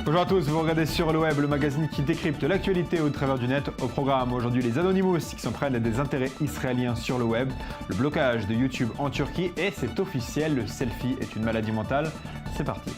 Bonjour à tous, vous regardez Sur le Web, le magazine qui décrypte l'actualité au travers du net. Au programme aujourd'hui, les Anonymous qui s'en prennent à des intérêts israéliens sur le web, le blocage de YouTube en Turquie et c'est officiel, le selfie est une maladie mentale. C'est parti.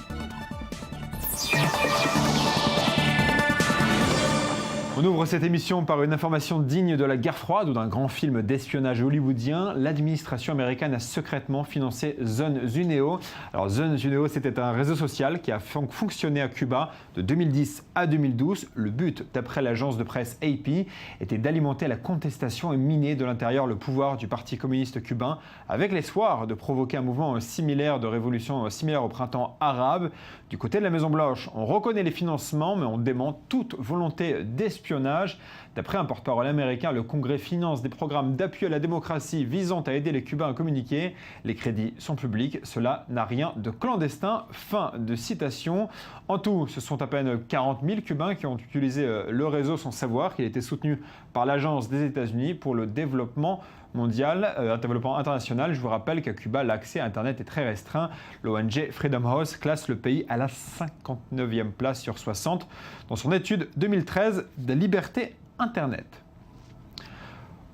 On ouvre cette émission par une information digne de la guerre froide ou d'un grand film d'espionnage hollywoodien. L'administration américaine a secrètement financé Zone Zuneo. Alors Zone Zuneo, c'était un réseau social qui a fonctionné à Cuba de 2010 à 2012. Le but, d'après l'agence de presse AP, était d'alimenter la contestation et miner de l'intérieur le pouvoir du Parti communiste cubain avec l'espoir de provoquer un mouvement similaire de révolution similaire au printemps arabe. Du côté de la Maison-Blanche, on reconnaît les financements, mais on dément toute volonté d'espionnage. D'après un porte-parole américain, le Congrès finance des programmes d'appui à la démocratie visant à aider les Cubains à communiquer. Les crédits sont publics, cela n'a rien de clandestin. Fin de citation. En tout, ce sont à peine 40 000 Cubains qui ont utilisé le réseau sans savoir qu'il était soutenu par l'Agence des États-Unis pour le développement mondial, développement international. Je vous rappelle qu'à Cuba, l'accès à Internet est très restreint. L'ONG Freedom House classe le pays à la 59e place sur 60 dans son étude 2013 de liberté Internet.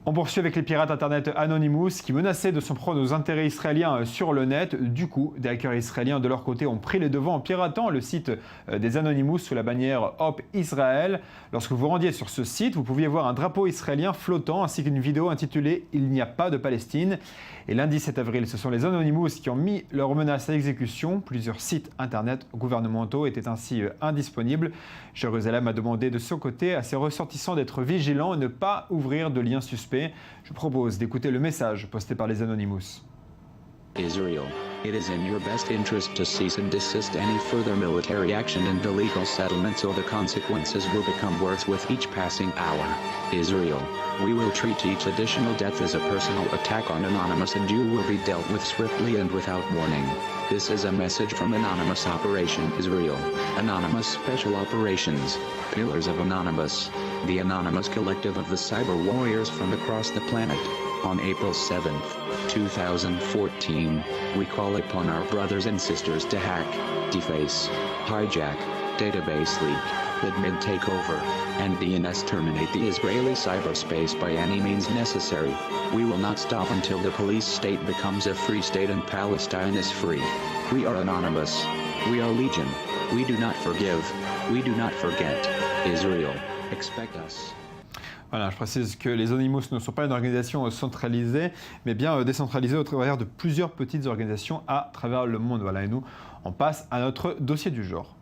On poursuit avec les pirates Internet Anonymous qui menaçaient de s'en prendre aux intérêts israéliens sur le net. Du coup, des hackers israéliens de leur côté ont pris les devants en piratant le site des Anonymous sous la bannière Hop Israël. Lorsque vous rendiez sur ce site, vous pouviez voir un drapeau israélien flottant ainsi qu'une vidéo intitulée « Il n'y a pas de Palestine ». Et lundi 7 avril, ce sont les Anonymous qui ont mis leurs menaces à exécution. Plusieurs sites internet gouvernementaux étaient ainsi indisponibles. Jérusalem a demandé de son côté à ses ressortissants d'être vigilants et ne pas ouvrir de liens suspects. Je propose d'écouter le message posté par les Anonymous. Israel, it is in your best interest to cease and desist any further military action and illegal settlements or the consequences will become worse with each passing hour. Israel, we will treat each additional death as a personal attack on Anonymous and you will be dealt with swiftly and without warning. This is a message from Anonymous Operation Israel, Anonymous Special Operations, Pillars of Anonymous, the Anonymous collective of the cyber warriors from across the planet. On April 7th, 2014, we call upon our brothers and sisters to hack, deface, hijack, database leak, admin takeover, and DNS terminate the Israeli cyberspace by any means necessary. We will not stop until the police state becomes a free state and Palestine is free. We are Anonymous. We are Legion. We do not forgive. We do not forget. Israel, expect us. Voilà, je précise que les Anonymous ne sont pas une organisation centralisée, mais bien décentralisée au travers de plusieurs petites organisations à travers le monde. Voilà, et nous, on passe à notre dossier du jour.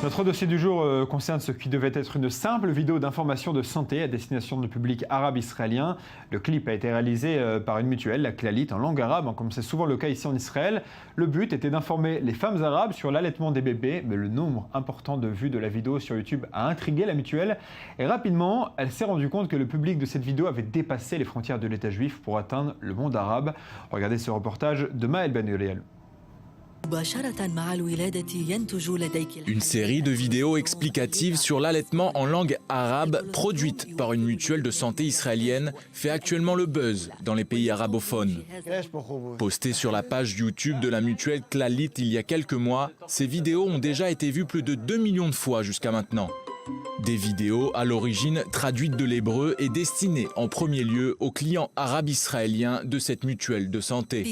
Notre dossier du jour concerne ce qui devait être une simple vidéo d'information de santé à destination du public arabe israélien. Le clip a été réalisé par une mutuelle, la Clalit, en langue arabe, comme c'est souvent le cas ici en Israël. Le but était d'informer les femmes arabes sur l'allaitement des bébés, mais le nombre important de vues de la vidéo sur YouTube a intrigué la mutuelle. Et rapidement, elle s'est rendue compte que le public de cette vidéo avait dépassé les frontières de l'État juif pour atteindre le monde arabe. Regardez ce reportage de Maël Ben Uriel. Une série de vidéos explicatives sur l'allaitement en langue arabe produite par une mutuelle de santé israélienne fait actuellement le buzz dans les pays arabophones. Postées sur la page YouTube de la mutuelle Clalit il y a quelques mois, ces vidéos ont déjà été vues plus de 2 millions de fois jusqu'à maintenant. Des vidéos à l'origine traduites de l'hébreu et destinées en premier lieu aux clients arabes israéliens de cette mutuelle de santé.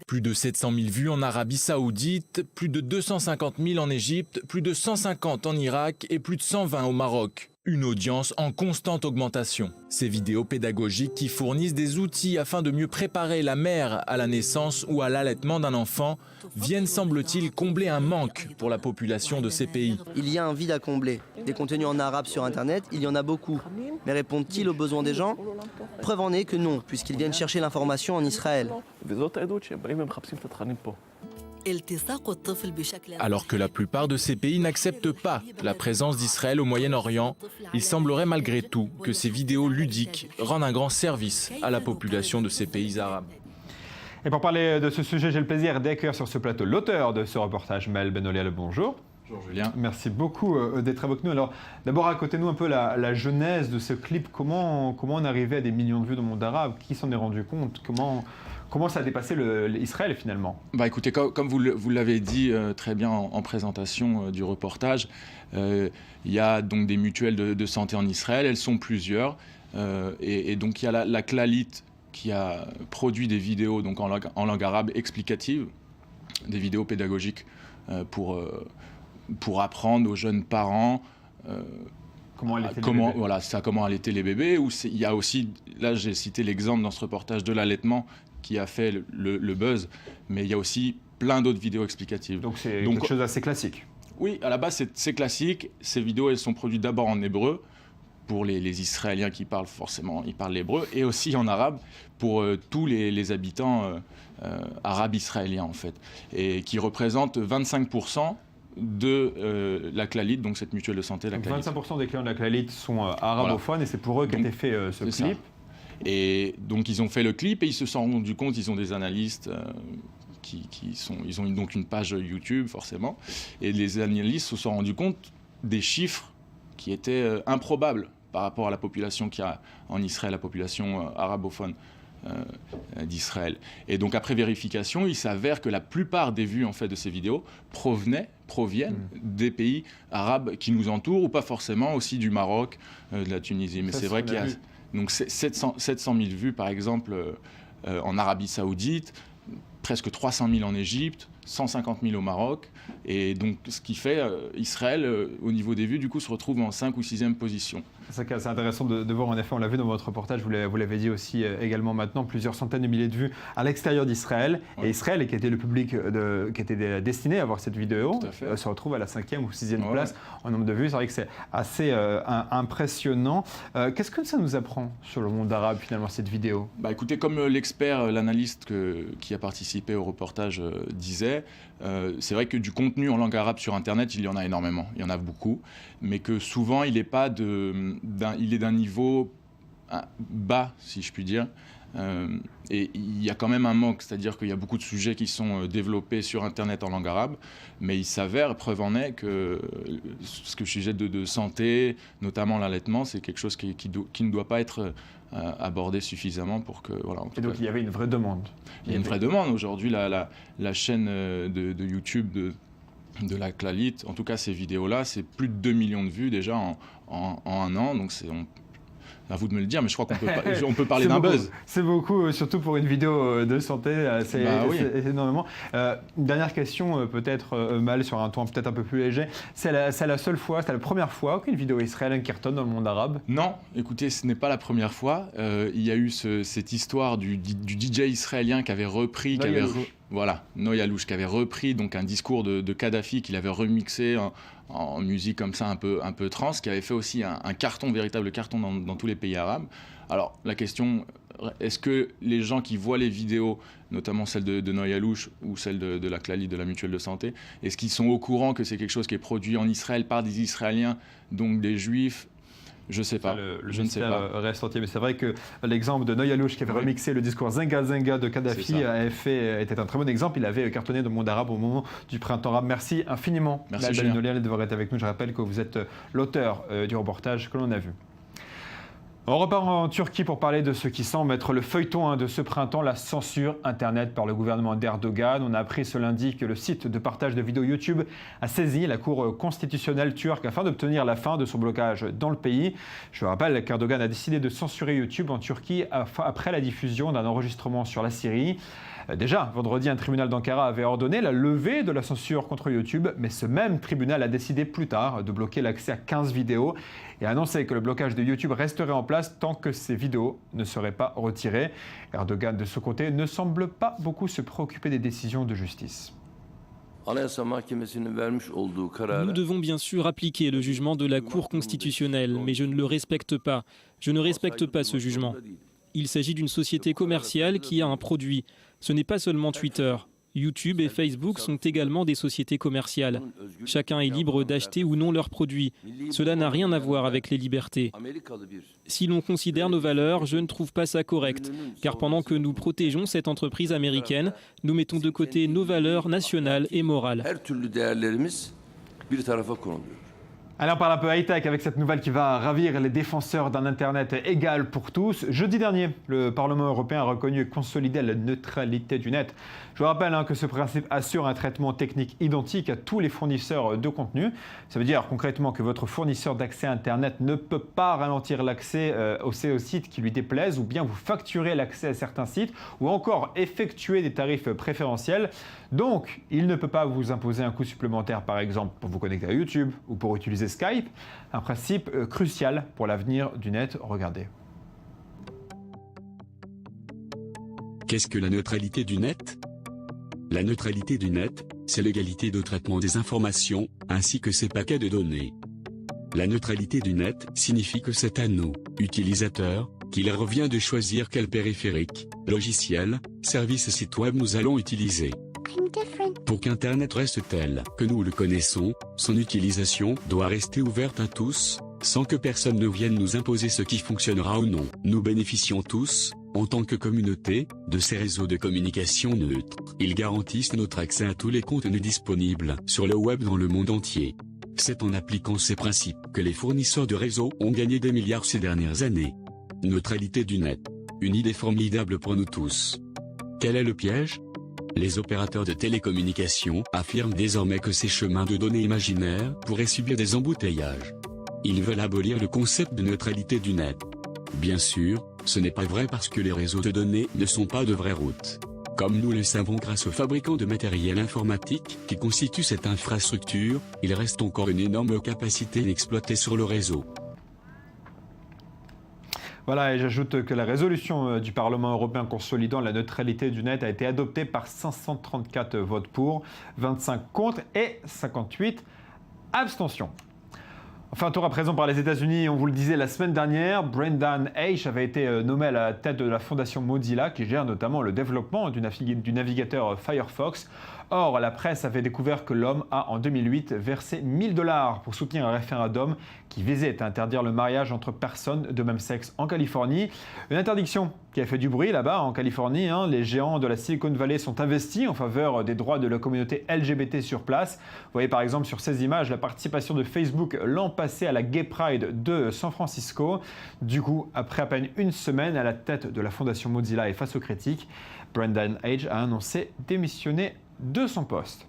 Plus de 700 000 vues en Arabie Saoudite, plus de 250 000 en Égypte, plus de 150 en Irak et plus de 120 au Maroc. Une audience en constante augmentation. Ces vidéos pédagogiques qui fournissent des outils afin de mieux préparer la mère à la naissance ou à l'allaitement d'un enfant viennent, semble-t-il, combler un manque pour la population de ces pays. Il y a un vide à combler. Des contenus en arabe sur Internet, il y en a beaucoup. Mais répondent-ils aux besoins des gens? Preuve en est que non, puisqu'ils viennent chercher l'information en Israël. Alors que la plupart de ces pays n'acceptent pas la présence d'Israël au Moyen-Orient, il semblerait malgré tout que ces vidéos ludiques rendent un grand service à la population de ces pays arabes. Et pour parler de ce sujet, j'ai le plaisir d'accueillir sur ce plateau l'auteur de ce reportage, Maël Ben Uriel. Bonjour. Bonjour Julien. Merci beaucoup d'être avec nous. Alors, d'abord, racontez-nous un peu la genèse de ce clip. Comment on arrivait à des millions de vues dans le monde arabe? Qui s'en est rendu compte? Comment ça a dépassé Israël finalement? Écoutez, comme vous l'avez dit très bien en présentation du reportage, il y a donc des mutuelles de santé en Israël. Elles sont plusieurs. Et donc il y a la Clalit qui a produit des vidéos donc en langue arabe explicative, des vidéos pédagogiques pour apprendre aux jeunes parents comment allaiter les bébés. Il y a aussi, là j'ai cité l'exemple dans ce reportage de l'allaitement qui a fait le buzz, mais il y a aussi plein d'autres vidéos explicatives. Donc c'est quelque chose d'assez classique. Oui, à la base c'est classique. Ces vidéos elles sont produites d'abord en hébreu pour les Israéliens qui parlent forcément, ils parlent l'hébreu, et aussi en arabe pour tous les habitants arabes israéliens en fait, et qui représentent 25% de la Clalit, donc cette mutuelle de santé. Donc 25% des clients de la Clalit sont arabophones, et c'est pour eux qu'a été fait ce clip. Ça. Et donc ils ont fait le clip et ils se sont rendus compte, ils ont des analystes ils ont donc une page YouTube forcément, et les analystes se sont rendus compte des chiffres qui étaient improbables par rapport à la population qu'il y a en Israël, la population arabophone d'Israël. Et donc après vérification, il s'avère que la plupart des vues en fait de ces vidéos proviennent des pays arabes qui nous entourent, ou pas forcément, aussi du Maroc, de la Tunisie. Mais c'est vrai qu'il y a donc 700 000 vues par exemple en Arabie Saoudite, presque 300 000 en Égypte, 150 000 au Maroc, et donc ce qui fait Israël, au niveau des vues, du coup, se retrouve en 5e ou 6e position. C'est intéressant de voir, en effet, on l'a vu dans votre reportage, vous l'avez dit aussi également maintenant, plusieurs centaines de milliers de vues à l'extérieur d'Israël. Ouais. Et Israël, qui était le public qui était destiné à voir cette vidéo, se retrouve à la 5e ou 6e place en nombre de vues. C'est vrai que c'est assez impressionnant. Qu'est-ce que ça nous apprend sur le monde arabe, finalement, cette vidéo? Écoutez, comme l'expert, l'analyste qui a participé au reportage disait, c'est vrai que du contenu en langue arabe sur Internet, il y en a énormément, il y en a beaucoup, mais que souvent il est d'un niveau bas, si je puis dire, et il y a quand même un manque, c'est-à-dire qu'il y a beaucoup de sujets qui sont développés sur Internet en langue arabe, mais il s'avère, preuve en est, que ce sujet de santé, notamment l'allaitement, c'est quelque chose qui ne doit pas être abordé suffisamment pour que... Voilà, et donc il y avait une vraie demande. Il y a une vraie demande. Aujourd'hui, la chaîne de YouTube de la Clalit, en tout cas ces vidéos-là, c'est plus de 2 millions de vues déjà en un an, donc à vous de me le dire, mais je crois qu'on peut parler d'un buzz. C'est beaucoup, surtout pour une vidéo de santé, c'est énormément. Une dernière question, peut-être mal sur un ton peut-être un peu plus léger. C'est la seule fois, c'est la première fois qu'une vidéo israélienne cartonne dans le monde arabe? Non, écoutez, ce n'est pas la première fois. Il y a eu cette histoire du DJ israélien qui avait repris... Noé Alouche, qui avait repris donc un discours de Kadhafi, qu'il avait remixé en musique comme ça un peu trans, qui avait fait aussi un véritable carton dans tous les pays arabes. Alors la question, est-ce que les gens qui voient les vidéos, notamment celle de Noé Alouche ou celle de la Clalit, de la mutuelle de santé, est-ce qu'ils sont au courant que c'est quelque chose qui est produit en Israël par des Israéliens, donc des Juifs? Je ne sais pas. Je ne sais pas. Reste entier. Mais c'est vrai que l'exemple de Noé Alouche qui avait remixé le discours Zenga Zenga de Kadhafi était un très bon exemple. Il avait cartonné dans le monde arabe au moment du printemps arabe. Merci infiniment. Merci Julien de devoir être avec nous. Je rappelle que vous êtes l'auteur du reportage que l'on a vu. On repart en Turquie pour parler de ce qui semble être le feuilleton de ce printemps, la censure Internet par le gouvernement d'Erdogan. On a appris ce lundi que le site de partage de vidéos YouTube a saisi la Cour constitutionnelle turque afin d'obtenir la fin de son blocage dans le pays. Je rappelle qu'Erdogan a décidé de censurer YouTube en Turquie après la diffusion d'un enregistrement sur la Syrie. Déjà, vendredi, un tribunal d'Ankara avait ordonné la levée de la censure contre YouTube, mais ce même tribunal a décidé plus tard de bloquer l'accès à 15 vidéos et a annoncé que le blocage de YouTube resterait en place tant que ces vidéos ne seraient pas retirées. Erdogan, de son côté, ne semble pas beaucoup se préoccuper des décisions de justice. Nous devons bien sûr appliquer le jugement de la Cour constitutionnelle, mais je ne le respecte pas. Je ne respecte pas ce jugement. Il s'agit d'une société commerciale qui a un produit. Ce n'est pas seulement Twitter. YouTube et Facebook sont également des sociétés commerciales. Chacun est libre d'acheter ou non leurs produits. Cela n'a rien à voir avec les libertés. Si l'on considère nos valeurs, je ne trouve pas ça correct, car pendant que nous protégeons cette entreprise américaine, nous mettons de côté nos valeurs nationales et morales. bir tarafa konuluyor. Allez, on parle un peu high-tech avec cette nouvelle qui va ravir les défenseurs d'un Internet égal pour tous. Jeudi dernier, le Parlement européen a reconnu et consolidé la neutralité du net. Je vous rappelle que ce principe assure un traitement technique identique à tous les fournisseurs de contenu. Ça veut dire concrètement que votre fournisseur d'accès à Internet ne peut pas ralentir l'accès aux sites qui lui déplaisent ou bien vous facturer l'accès à certains sites ou encore effectuer des tarifs préférentiels. Donc, il ne peut pas vous imposer un coût supplémentaire, par exemple, pour vous connecter à YouTube ou pour utiliser Skype. Un principe crucial pour l'avenir du net. Regardez. Qu'est-ce que la neutralité du net ? La neutralité du net, c'est l'égalité de traitement des informations, ainsi que ses paquets de données. La neutralité du net signifie que c'est à nous, utilisateurs, qu'il revient de choisir quel périphérique, logiciel, service site web nous allons utiliser. Pour qu'Internet reste tel que nous le connaissons, son utilisation doit rester ouverte à tous, sans que personne ne vienne nous imposer ce qui fonctionnera ou non. Nous bénéficions tous, en tant que communauté, de ces réseaux de communication neutres. Ils garantissent notre accès à tous les contenus disponibles sur le web dans le monde entier. C'est en appliquant ces principes que les fournisseurs de réseaux ont gagné des milliards ces dernières années. Neutralité du net. Une idée formidable pour nous tous. Quel est le piège ? Les opérateurs de télécommunications affirment désormais que ces chemins de données imaginaires pourraient subir des embouteillages. Ils veulent abolir le concept de neutralité du net. Bien sûr, ce n'est pas vrai parce que les réseaux de données ne sont pas de vraies routes. Comme nous le savons grâce aux fabricants de matériel informatique qui constituent cette infrastructure, il reste encore une énorme capacité inexploitée sur le réseau. Voilà, et j'ajoute que la résolution du Parlement européen consolidant la neutralité du net a été adoptée par 534 votes pour, 25 contre et 58 abstentions. Enfin, tour à présent par les États-Unis, on vous le disait la semaine dernière, Brendan Eich avait été nommé à la tête de la fondation Mozilla qui gère notamment le développement du navigateur Firefox. Or, la presse avait découvert que l'homme a en 2008 versé 1 000 $ pour soutenir un référendum qui visait à interdire le mariage entre personnes de même sexe en Californie. Une interdiction qui a fait du bruit là-bas en Californie. Les géants de la Silicon Valley sont investis en faveur des droits de la communauté LGBT sur place. Vous voyez par exemple sur ces images la participation de Facebook l'an passé à la Gay Pride de San Francisco. Du coup, après à peine une semaine à la tête de la fondation Mozilla et face aux critiques, Brendan Eich a annoncé démissionner de son poste.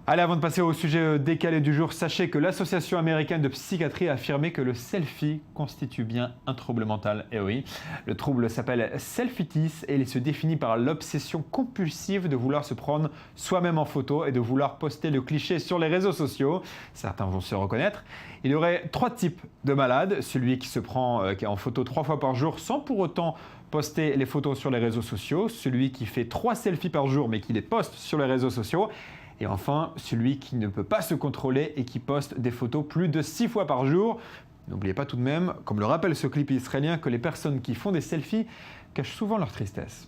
Allez, avant de passer au sujet décalé du jour, sachez que l'Association américaine de psychiatrie a affirmé que le selfie constitue bien un trouble mental. Et oui, le trouble s'appelle selfitis et il se définit par l'obsession compulsive de vouloir se prendre soi-même en photo et de vouloir poster le cliché sur les réseaux sociaux. Certains vont se reconnaître. Il y aurait 3 types de malades. Celui qui se prend en photo 3 fois par jour sans pour autant poster les photos sur les réseaux sociaux. Celui qui fait 3 selfies par jour mais qui les poste sur les réseaux sociaux. Et enfin, celui qui ne peut pas se contrôler et qui poste des photos plus de 6 fois par jour. N'oubliez pas tout de même, comme le rappelle ce clip israélien, que les personnes qui font des selfies cachent souvent leur tristesse.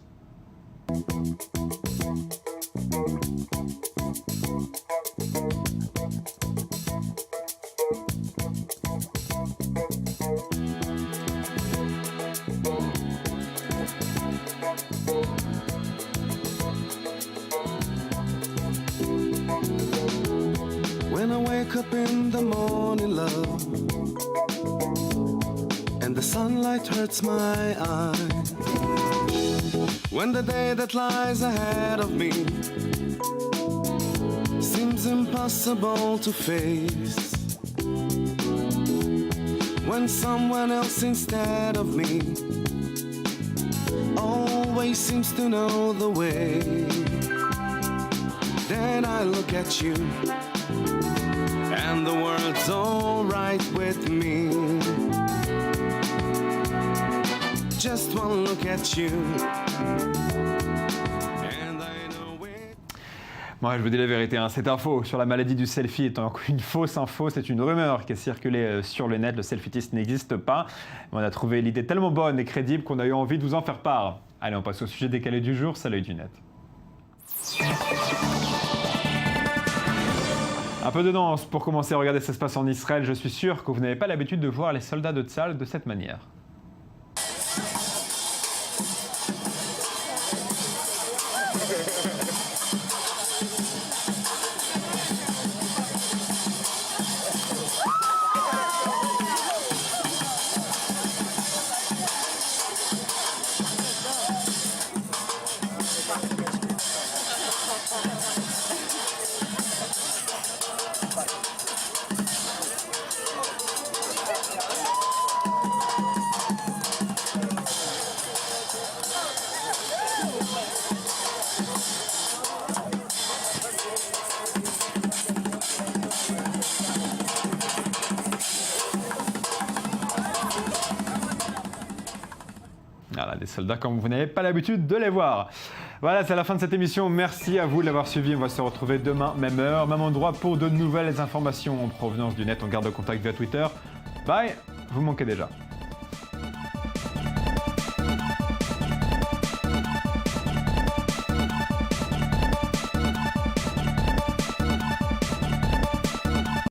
When I wake up in the morning, love, and the sunlight hurts my eyes, when the day that lies ahead of me seems impossible to face, when someone else instead of me always seems to know the way, then I look at you and the world's all right with me. Just one look at you and I know it. Moi, je vous dis la vérité, cette info sur la maladie du selfie est une fausse info, c'est une rumeur qui a circulé sur le net. Le selfitis n'existe pas. On a trouvé l'idée tellement bonne et crédible qu'on a eu envie de vous en faire part. Allez, on passe au sujet décalé du jour, c'est l'œil du net. Un peu de danse pour commencer à regarder ce qui se passe en Israël. Je suis sûr que vous n'avez pas l'habitude de voir les soldats de Tzahal de cette manière. des soldats comme vous n'avez pas l'habitude de les voir. Voilà, c'est la fin de cette émission. Merci à vous de l'avoir suivi. On va se retrouver demain, même heure, même endroit pour de nouvelles informations en provenance du net. On garde contact via Twitter. Bye, vous me manquez déjà.